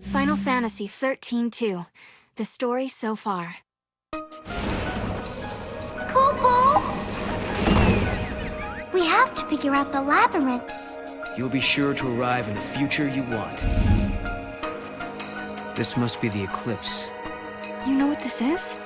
Final Fantasy XIII-2, the story so far. Kopo! We have to figure out the labyrinth. You'll be sure to arrive in the future you want. This must be the eclipse. You know what this is?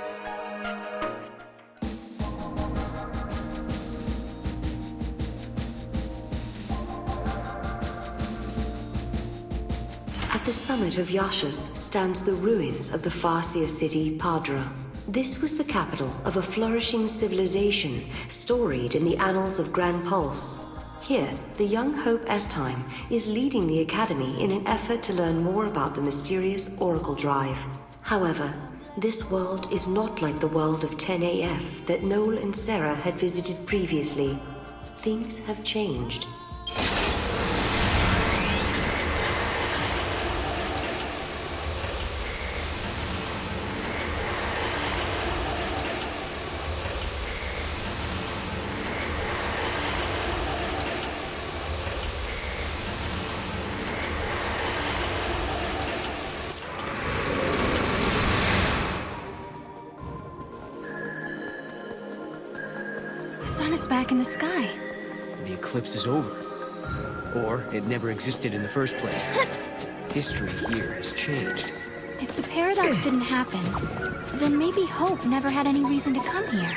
At the summit of Yashas stands the ruins of the Farseer city, Padra. This was the capital of a flourishing civilization, storied in the annals of Grand Pulse. Here, the young Hope Estime is leading the Academy in an effort to learn more about the mysterious Oracle Drive. However, this world is not like the world of 10AF that Noel and Sarah had visited previously. Things have changed. The sun is back in the sky. The eclipse is over. Or it never existed in the first place. History here has changed. If the paradox didn't happen, then maybe Hope never had any reason to come here.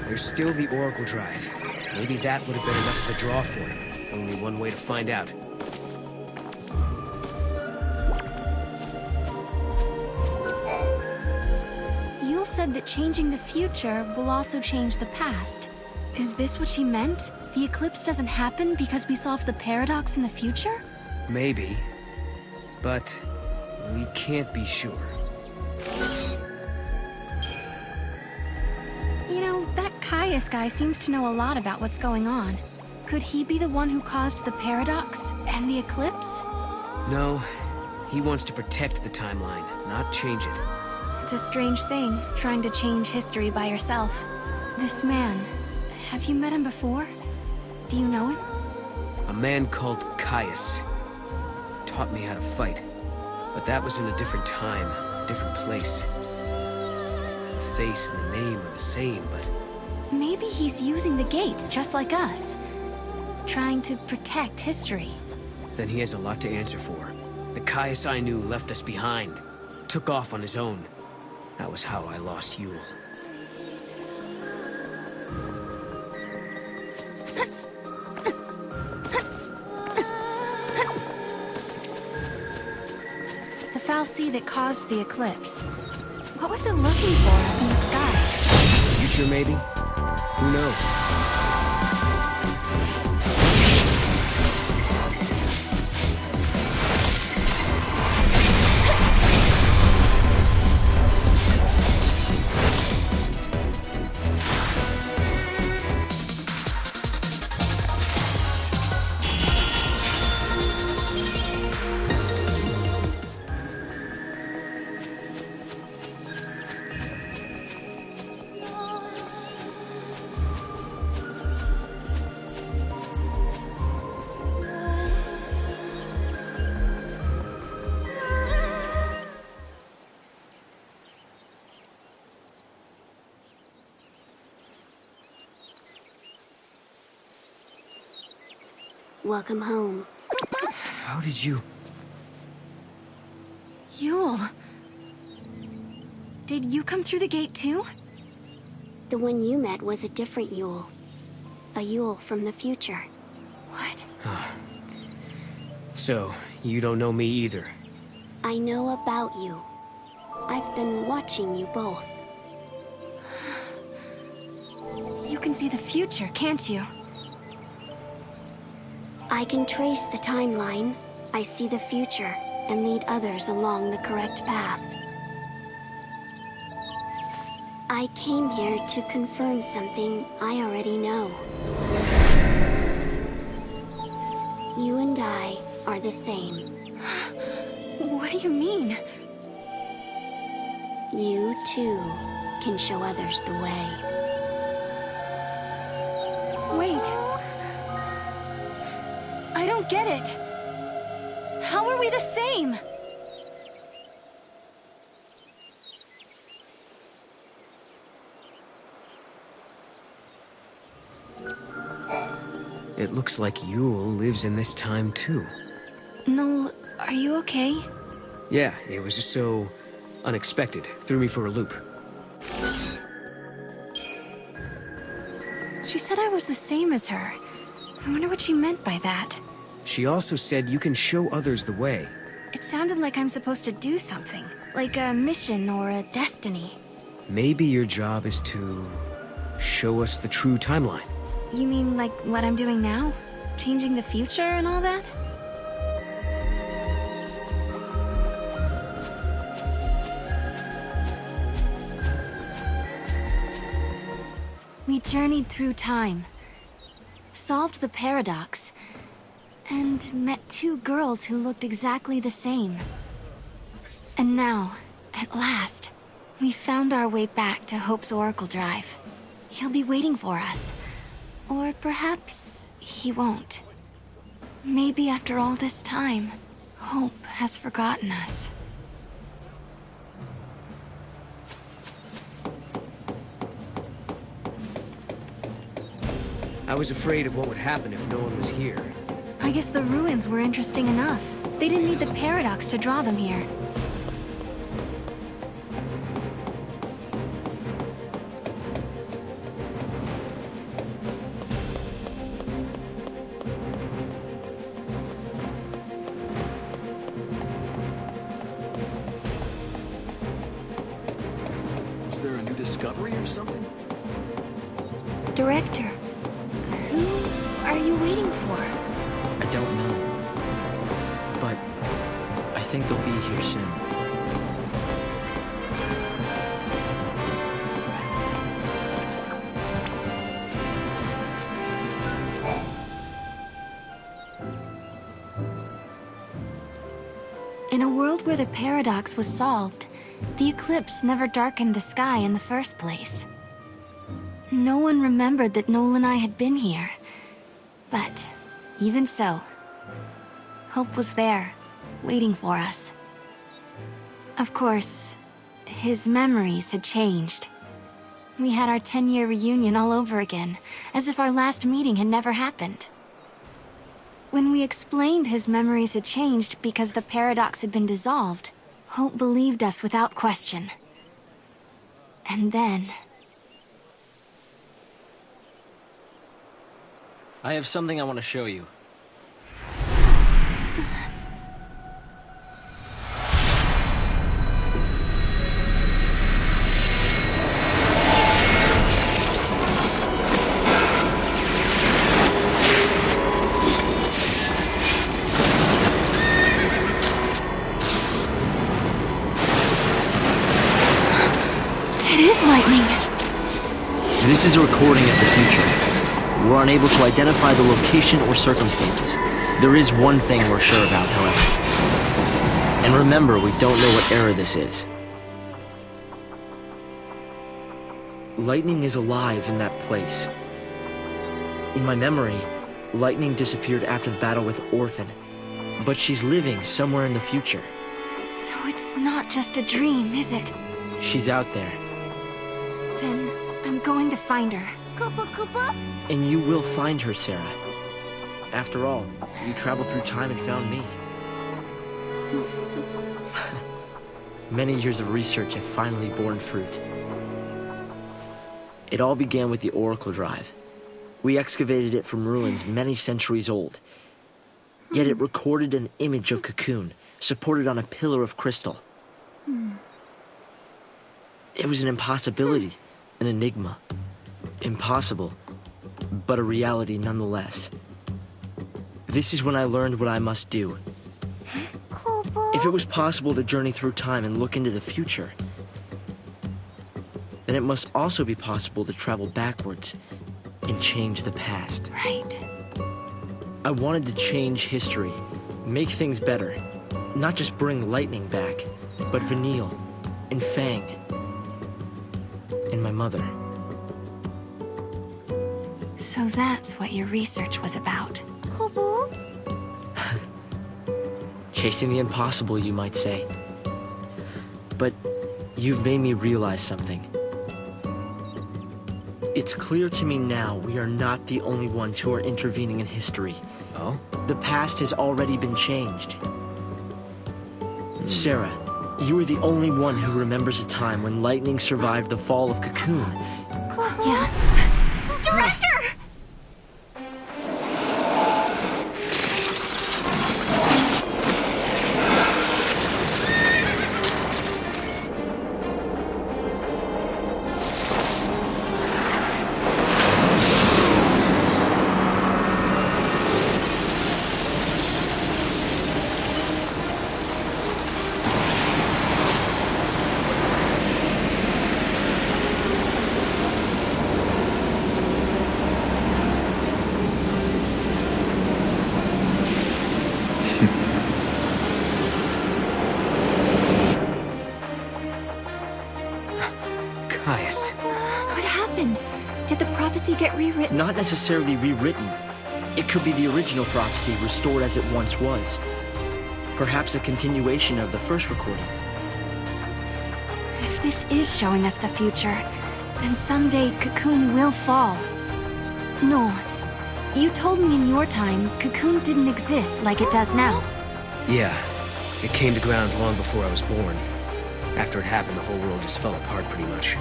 There's still the Oracle Drive. Maybe that would have been enough of a draw for him. Only one way to find out. Yule said that changing the future will also change the past. Is this what she meant? The eclipse doesn't happen because we solved the paradox in the future? Maybe. But we can't be sure. You know, that Caius guy seems to know a lot about what's going on. Could he be the one who caused the paradox and the eclipse? No, he wants to protect the timeline, not change it. It's a strange thing, trying to change history by yourself. This man, have you met him before? Do you know him? A man called Caius. Taught me how to fight. But that was in a different time, a different place. The face and the name are the same, but... Maybe he's using the gates just like us. Trying to protect history. Then he has a lot to answer for. The Caius I knew left us behind. Took off on his own. That was how I lost Yule. The foul sea that caused the eclipse. What was it looking for up in the sky? Future, maybe? Who knows? Welcome home. How did you... Yule. Did you come through the gate too? The one you met was a different Yule. A Yule from the future. What? So, you don't know me either? I know about you. I've been watching you both. You can see the future, can't you? I can trace the timeline. I see the future and lead others along the correct path. I came here to confirm something I already know. You and I are the same. What do you mean? You, too, can show others the way. Wait. I don't get it. How are we the same? It looks like Yule lives in this time too. Noel, are you okay? Yeah, it was just so unexpected. Threw me for a loop. She said I was the same as her. I wonder what she meant by that. She also said you can show others the way. It sounded like I'm supposed to do something, like a mission or a destiny. Maybe your job is to show us the true timeline. You mean like what I'm doing now? Changing the future and all that? We journeyed through time, solved the paradox, and met two girls who looked exactly the same. And now, at last, we found our way back to Hope's Oracle Drive. He'll be waiting for us. Or perhaps he won't. Maybe after all this time, Hope has forgotten us. I was afraid of what would happen if no one was here. I guess the ruins were interesting enough. They didn't need the paradox to draw them here. Is there a new discovery or something? Director, who are you waiting for? I don't know. But I think they'll be here soon. In a world where the paradox was solved, the eclipse never darkened the sky in the first place. No one remembered that Noel and I had been here. But even so, Hope was there, waiting for us. Of course, his memories had changed. We had our 10-year reunion all over again, as if our last meeting had never happened. When we explained his memories had changed because the paradox had been dissolved, Hope believed us without question. And then... I have something I want to show you. It is lightning! This is a recording of the future. We're unable to identify the location or circumstances. There is one thing we're sure about, however. And remember, we don't know what era this is. Lightning is alive in that place. In my memory, Lightning disappeared after the battle with Orphan, but she's living somewhere in the future. So it's not just a dream, is it? She's out there. Then I'm going to find her. Koopa Koopa? And you will find her, Sarah. After all, you traveled through time and found me. Many years of research have finally borne fruit. It all began with the Oracle Drive. We excavated it from ruins many centuries old. Yet it recorded an image of Cocoon, supported on a pillar of crystal. It was an impossibility, an enigma. Impossible, but a reality nonetheless. This is when I learned what I must do. If it was possible to journey through time and look into the future, then it must also be possible to travel backwards and change the past. Right. I wanted to change history, make things better, not just bring Lightning back, but Vanille, and Fang, and my mother. So that's what your research was about. Chasing the impossible, you might say. But you've made me realize something. It's clear to me now we are not the only ones who are intervening in history. Oh? The past has already been changed. Sarah, you are the only one who remembers a time when lightning survived the fall of Cocoon. Yeah. Director! Caius. What happened? Did the prophecy get rewritten? Not necessarily rewritten. It could be the original prophecy restored as it once was. Perhaps a continuation of the first recording. If this is showing us the future, then someday Cocoon will fall. Noel, you told me in your time, Cocoon didn't exist like it does now. Yeah. It came to ground long before I was born. After it happened, the whole world just fell apart pretty much.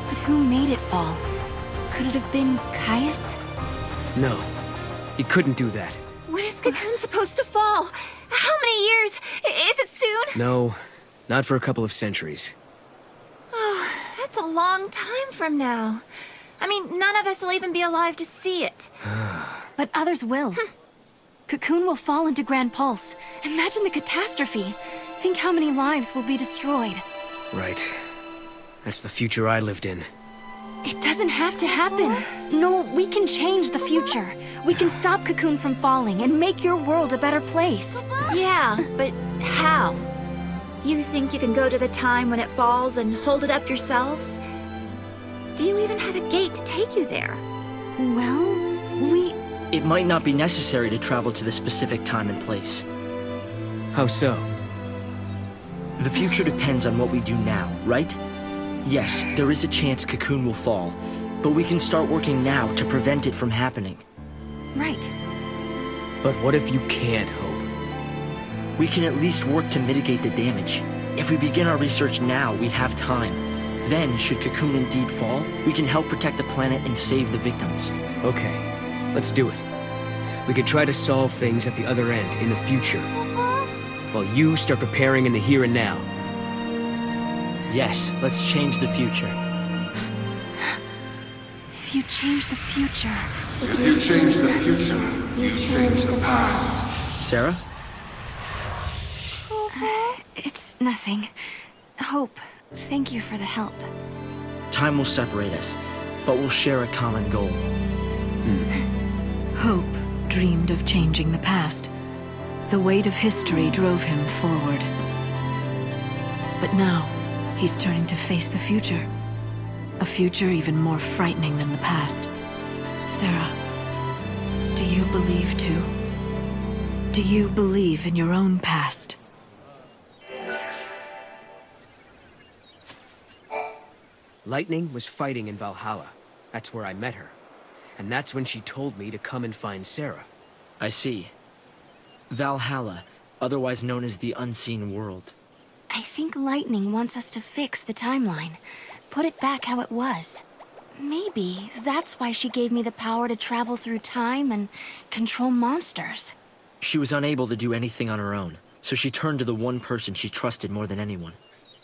But who made it fall? Could it have been Caius? No. He couldn't do that. When is Cocoon supposed to fall? How many years? Is it soon? No. Not for a couple of centuries. Oh, that's a long time from now. I mean, none of us will even be alive to see it. But others will. Cocoon will fall into Grand Pulse. Imagine the catastrophe. Think how many lives will be destroyed. Right. That's the future I lived in. It doesn't have to happen. Noel, we can change the future. We can stop Cocoon from falling and make your world a better place. Yeah, but how? You think you can go to the time when it falls and hold it up yourselves? Do you even have a gate to take you there? Well, It might not be necessary to travel to the specific time and place. How so? The future depends on what we do now, right? Yes, there is a chance Cocoon will fall, but we can start working now to prevent it from happening. Right. But what if you can't, Hope? We can at least work to mitigate the damage. If we begin our research now, we have time. Then, should Cocoon indeed fall, we can help protect the planet and save the victims. Okay, let's do it. We could try to solve things at the other end, in the future. While you start preparing in the here and now. Yes, let's change the future. If you change the future... If you change the future, you change the past. Sarah? It's nothing. Hope, thank you for the help. Time will separate us, but we'll share a common goal. Hope dreamed of changing the past. The weight of history drove him forward. But now, he's turning to face the future. A future even more frightening than the past. Sarah, do you believe too? Do you believe in your own past? Lightning was fighting in Valhalla. That's where I met her. And that's when she told me to come and find Sarah. I see. Valhalla, otherwise known as the Unseen World. I think Lightning wants us to fix the timeline. Put it back how it was. Maybe that's why she gave me the power to travel through time and control monsters. She was unable to do anything on her own, so she turned to the one person she trusted more than anyone.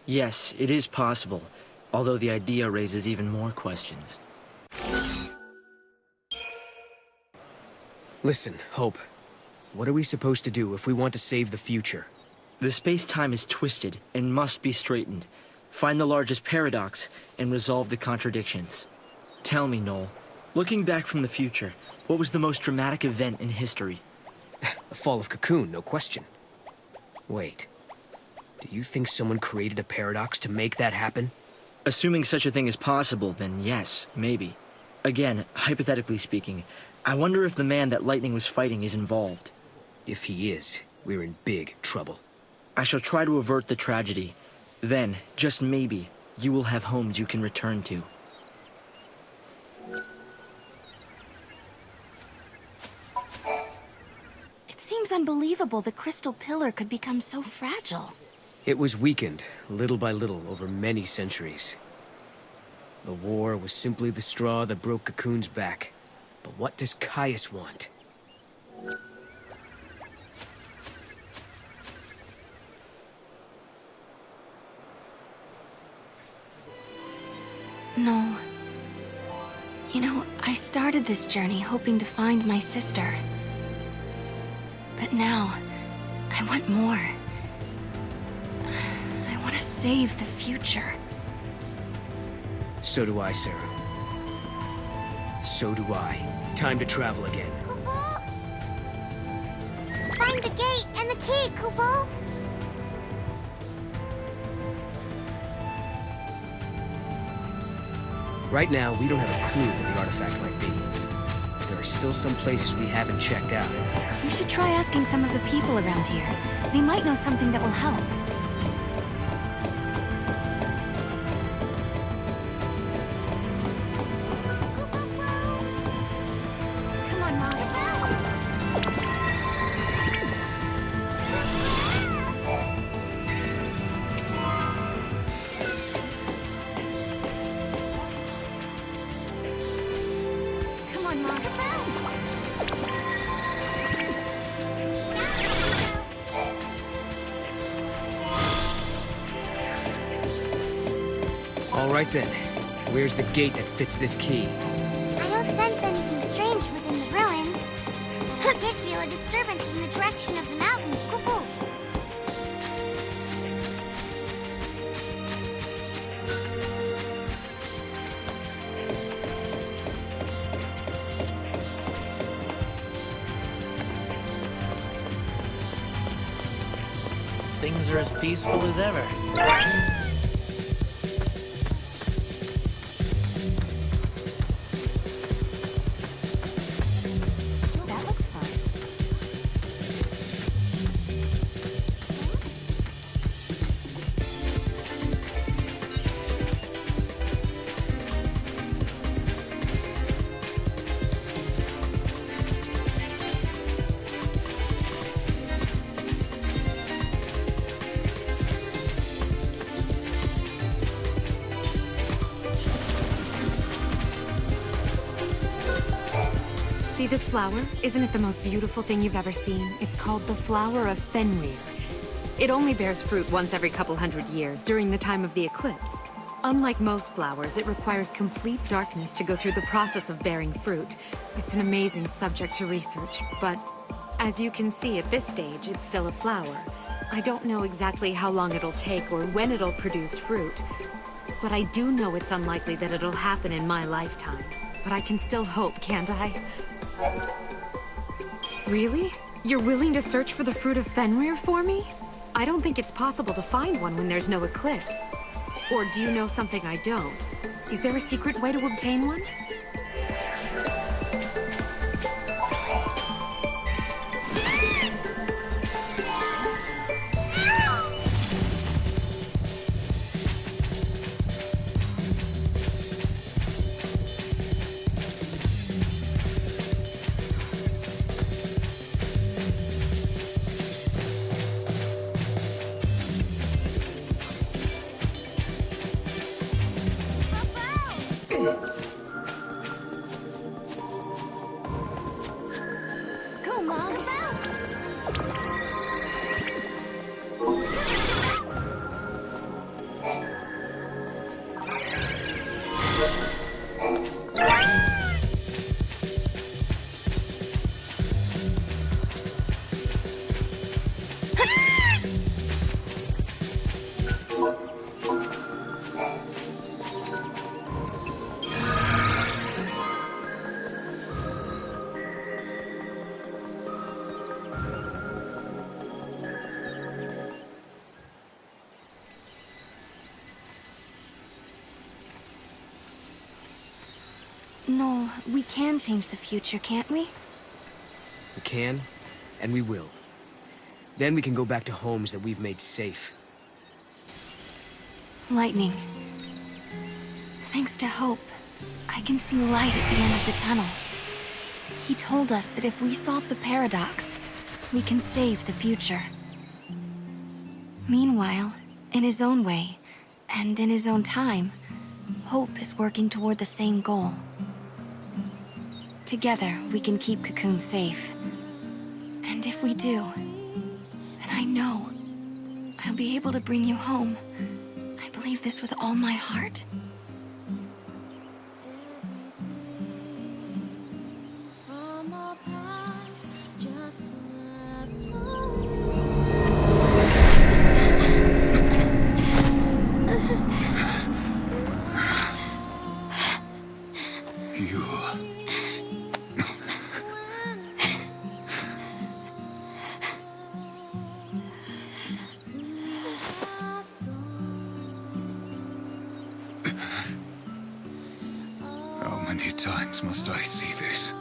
Yes, it is possible, although the idea raises even more questions. Listen, Hope. What are we supposed to do if we want to save the future? The space-time is twisted and must be straightened. Find the largest paradox and resolve the contradictions. Tell me, Noel, looking back from the future, what was the most dramatic event in history? The fall of Cocoon, no question. Wait. Do you think someone created a paradox to make that happen? Assuming such a thing is possible, then yes, maybe. Again, hypothetically speaking, I wonder if the man that Lightning was fighting is involved. If he is, we're in big trouble. I shall try to avert the tragedy. Then, just maybe, you will have homes you can return to. It seems unbelievable the crystal pillar could become so fragile. It was weakened, little by little, over many centuries. The war was simply the straw that broke Cocoon's back. But what does Caius want? No. You know, I started this journey hoping to find my sister. But now, I want more. I want to save the future. So do I, Sarah. So do I. Time to travel again. Kupo! Find the gate and the key, Kupo! Right now, we don't have a clue what the artifact might be. There are still some places we haven't checked out. We should try asking some of the people around here. They might know something that will help. Come on, Mom. Come on, Mom. All right then. Where's the gate that fits this key? I don't sense anything strange within the ruins. I did feel a disturbance from the direction of the mountains, Kupo. Things are as peaceful as ever. That looks fun. See this flower? Isn't it the most beautiful thing you've ever seen? It's called the flower of Fenrir. It only bears fruit once every couple hundred years, during the time of the eclipse. Unlike most flowers, it requires complete darkness to go through the process of bearing fruit. It's an amazing subject to research, but as you can see at this stage, it's still a flower. I don't know exactly how long it'll take or when it'll produce fruit, but I do know it's unlikely that it'll happen in my lifetime. But I can still hope, can't I? Really? You're willing to search for the fruit of Fenrir for me? I don't think it's possible to find one when there's no eclipse. Or do you know something I don't? Is there a secret way to obtain one? Go, Mom. No, we can change the future, can't we? We can, and we will. Then we can go back to homes that we've made safe. Lightning. Thanks to Hope, I can see light at the end of the tunnel. He told us that if we solve the paradox, we can save the future. Meanwhile, in his own way, and in his own time, Hope is working toward the same goal. Together, we can keep Cocoon safe. And if we do, then I know I'll be able to bring you home. I believe this with all my heart. How many times must I see this?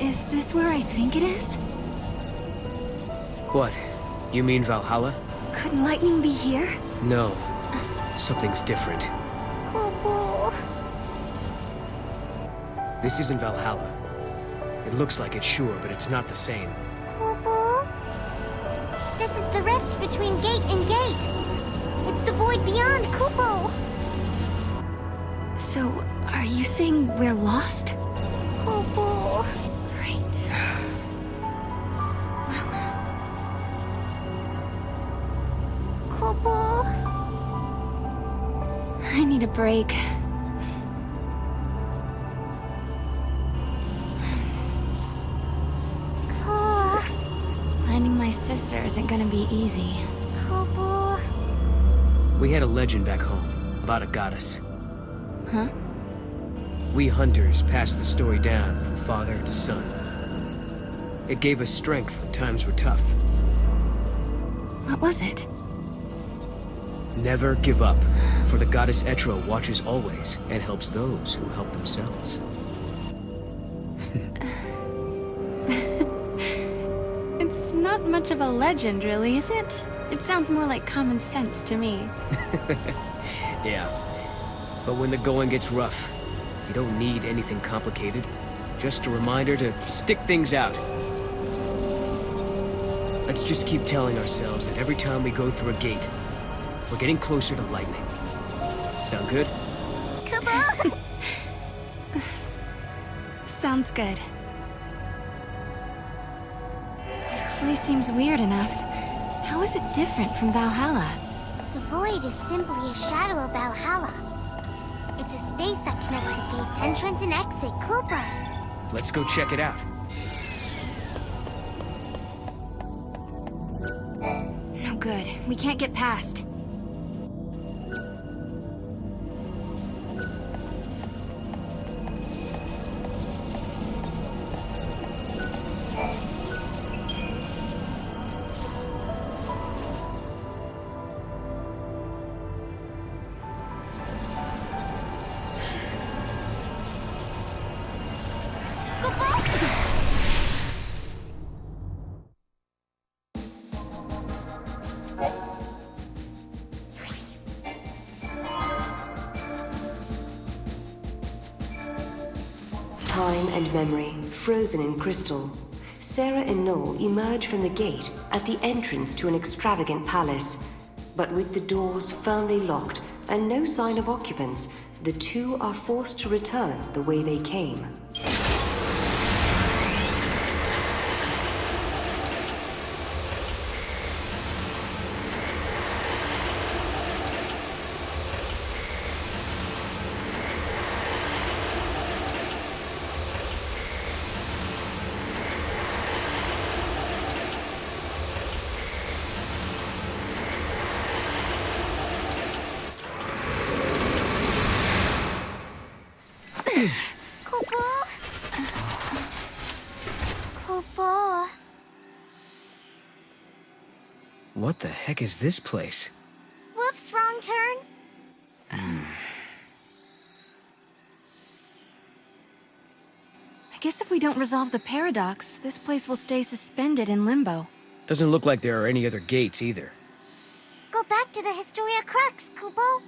Is this where I think it is? What? You mean Valhalla? Could lightning be here? No. Something's different. Kupo. This isn't Valhalla. It looks like it, sure, but it's not the same. Kupo. This is the rift between gate and gate. It's the void beyond, Kupo. So, are you saying we're lost? Kupo. Right. Kupo. I need a break. Finding my sister isn't gonna be easy. Kupo. We had a legend back home about a goddess. Huh? We hunters passed the story down from father to son. It gave us strength when times were tough. What was it? Never give up, for the goddess Etro watches always and helps those who help themselves. It's not much of a legend, really, is it? It sounds more like common sense to me. Yeah. But when the going gets rough, you don't need anything complicated. Just a reminder to stick things out. Let's just keep telling ourselves that every time we go through a gate, we're getting closer to lightning. Sound good? Kupo. Sounds good. This place seems weird enough. How is it different from Valhalla? The void is simply a shadow of Valhalla. It's a space that connects the gate's entrance and exit, Kupo. Let's go check it out. No good. We can't get past. Time and memory, frozen in crystal. Sarah and Noel emerge from the gate at the entrance to an extravagant palace. But with the doors firmly locked and no sign of occupants, the two are forced to return the way they came. What the heck is this place? Whoops, wrong turn. I guess if we don't resolve the paradox, this place will stay suspended in limbo. Doesn't look like there are any other gates either. Go back to the Historia Crux, Kupo.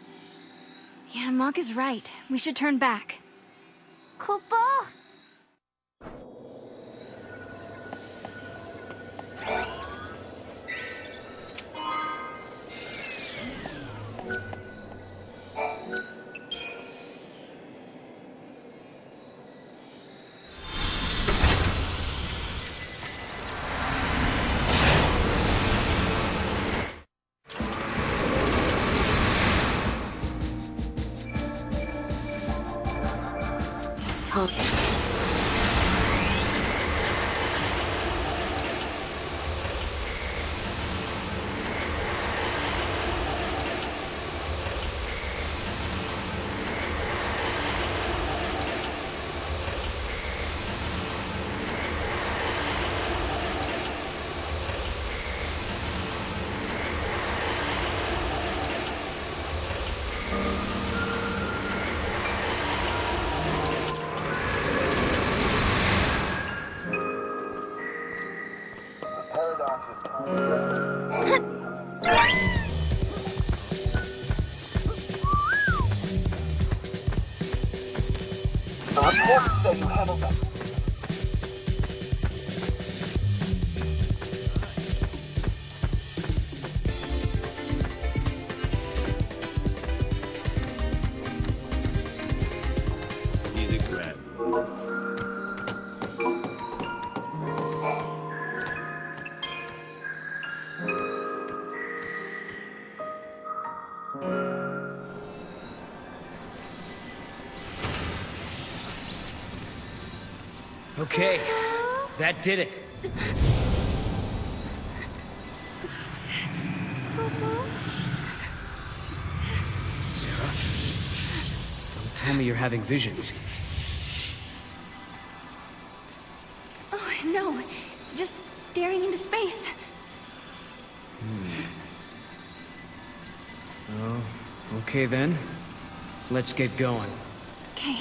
Yeah, Mog is right. We should turn back. Kupo! Easy grab. Okay, that did it. Sarah? Don't tell me you're having visions. Oh, no. Just staring into space. Oh, okay then. Let's get going. Okay.